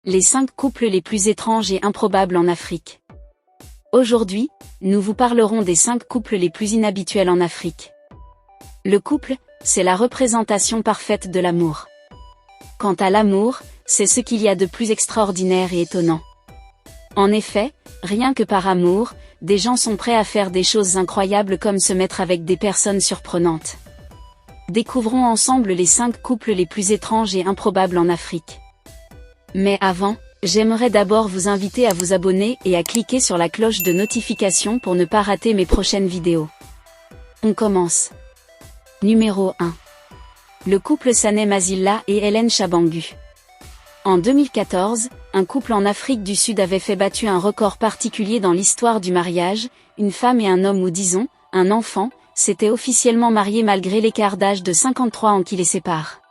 Les 5 couples les plus étranges et improbables en Afrique. Aujourd'hui, nous vous parlerons des 5 couples les plus inhabituels en Afrique. Le couple, c'est la représentation parfaite de l'amour. Quant à l'amour, c'est ce qu'il y a de plus extraordinaire et étonnant. En effet, rien que par amour, des gens sont prêts à faire des choses incroyables comme se mettre avec des personnes surprenantes. Découvrons ensemble les 5 couples les plus étranges et improbables en Afrique. Mais avant, j'aimerais d'abord vous inviter à vous abonner et à cliquer sur la cloche de notification pour ne pas rater mes prochaines vidéos. On commence. Numéro 1. Le couple Sané Mazilla et Hélène Chabangu. En 2014, un couple en Afrique du Sud avait fait battre un record particulier dans l'histoire du mariage. Une femme et un homme, ou disons, un enfant, s'étaient officiellement mariés malgré l'écart d'âge de 53 ans qui les sépare.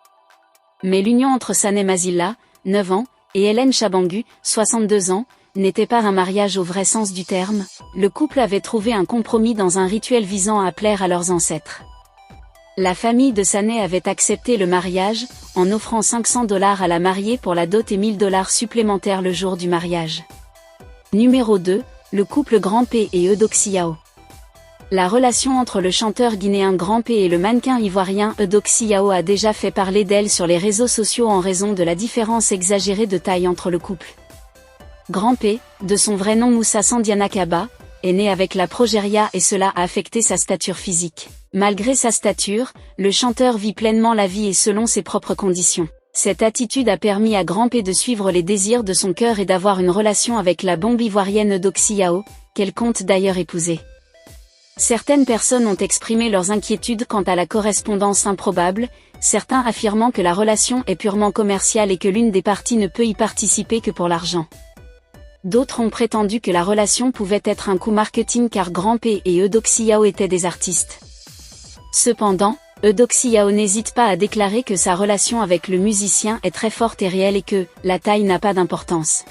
Mais l'union entre Sané Mazilla, 9 ans, et Hélène Chabangu, 62 ans, n'était pas un mariage au vrai sens du terme. Le couple avait trouvé un compromis dans un rituel visant à plaire à leurs ancêtres. La famille de Sané avait accepté le mariage, en offrant $500 à la mariée pour la dot et $1000 supplémentaires le jour du mariage. Numéro 2, le couple Grand P et Eudoxie Yao. La relation entre le chanteur guinéen Grand P et le mannequin ivoirien Eudoxie Yao a déjà fait parler d'elle sur les réseaux sociaux en raison de la différence exagérée de taille entre le couple. Grand P, de son vrai nom Moussa Sandiana Kaba, est né avec la progéria et cela a affecté sa stature physique. Malgré sa stature, le chanteur vit pleinement la vie et selon ses propres conditions. Cette attitude a permis à Grand P de suivre les désirs de son cœur et d'avoir une relation avec la bombe ivoirienne Eudoxie Yao, qu'elle compte d'ailleurs épouser. Certaines personnes ont exprimé leurs inquiétudes quant à la correspondance improbable, certains affirmant que la relation est purement commerciale et que l'une des parties ne peut y participer que pour l'argent. D'autres ont prétendu que la relation pouvait être un coup marketing car Grand P et Eudoxie Yao étaient des artistes. Cependant, Eudoxie Yao n'hésite pas à déclarer que sa relation avec le musicien est très forte et réelle et que la taille n'a pas d'importance.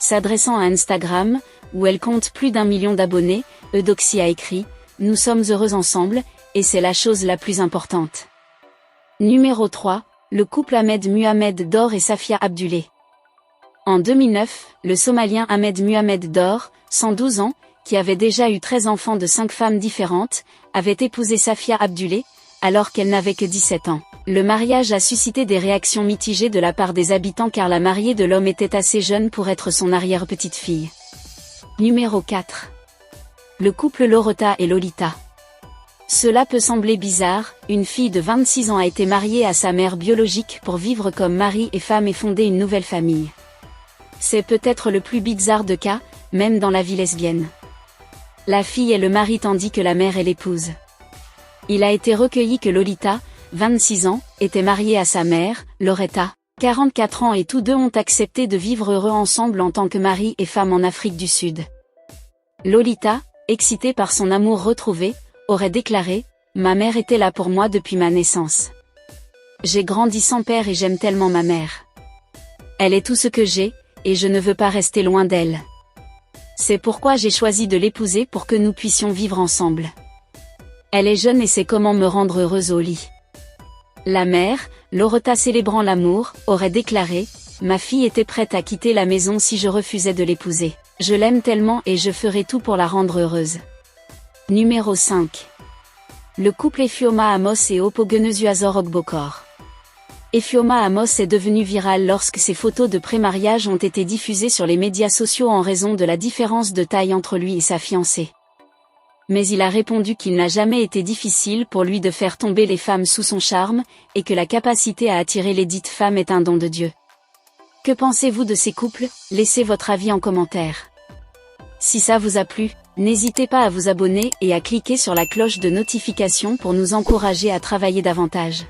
S'adressant à Instagram, où elle compte plus d'1 million d'abonnés, Eudoxie a écrit « Nous sommes heureux ensemble, et c'est la chose la plus importante ». Numéro 3, le couple Ahmed Muhammad Dor et Safia Abdulé. En 2009, le Somalien Ahmed Muhammad Dor, 112 ans, qui avait déjà eu 13 enfants de 5 femmes différentes, avait épousé Safia Abdulé, alors qu'elle n'avait que 17 ans. Le mariage a suscité des réactions mitigées de la part des habitants car la mariée de l'homme était assez jeune pour être son arrière-petite-fille. Numéro 4. Le couple Loretta et Lolita. Cela peut sembler bizarre, une fille de 26 ans a été mariée à sa mère biologique pour vivre comme mari et femme et fonder une nouvelle famille. C'est peut-être le plus bizarre de cas, même dans la vie lesbienne. La fille est le mari tandis que la mère est l'épouse. Il a été recueilli que Lolita, 26 ans, était mariée à sa mère, Loretta, 44 ans et tous deux ont accepté de vivre heureux ensemble en tant que mari et femme en Afrique du Sud. Lolita, excitée par son amour retrouvé, aurait déclaré « Ma mère était là pour moi depuis ma naissance. J'ai grandi sans père et j'aime tellement ma mère. Elle est tout ce que j'ai, et je ne veux pas rester loin d'elle. C'est pourquoi j'ai choisi de l'épouser pour que nous puissions vivre ensemble. Elle est jeune et sait comment me rendre heureuse au lit. » La mère, Loretta célébrant l'amour, aurait déclaré « Ma fille était prête à quitter la maison si je refusais de l'épouser. Je l'aime tellement et je ferai tout pour la rendre heureuse. » Numéro 5. Le couple Efioma Amos et Opogenezuazor Ogbokor. Efioma Amos est devenu viral lorsque ses photos de pré-mariage ont été diffusées sur les médias sociaux en raison de la différence de taille entre lui et sa fiancée. Mais il a répondu qu'il n'a jamais été difficile pour lui de faire tomber les femmes sous son charme, et que la capacité à attirer les dites femmes est un don de Dieu. Que pensez-vous de ces couples? Laissez votre avis en commentaire. Si ça vous a plu, n'hésitez pas à vous abonner et à cliquer sur la cloche de notification pour nous encourager à travailler davantage.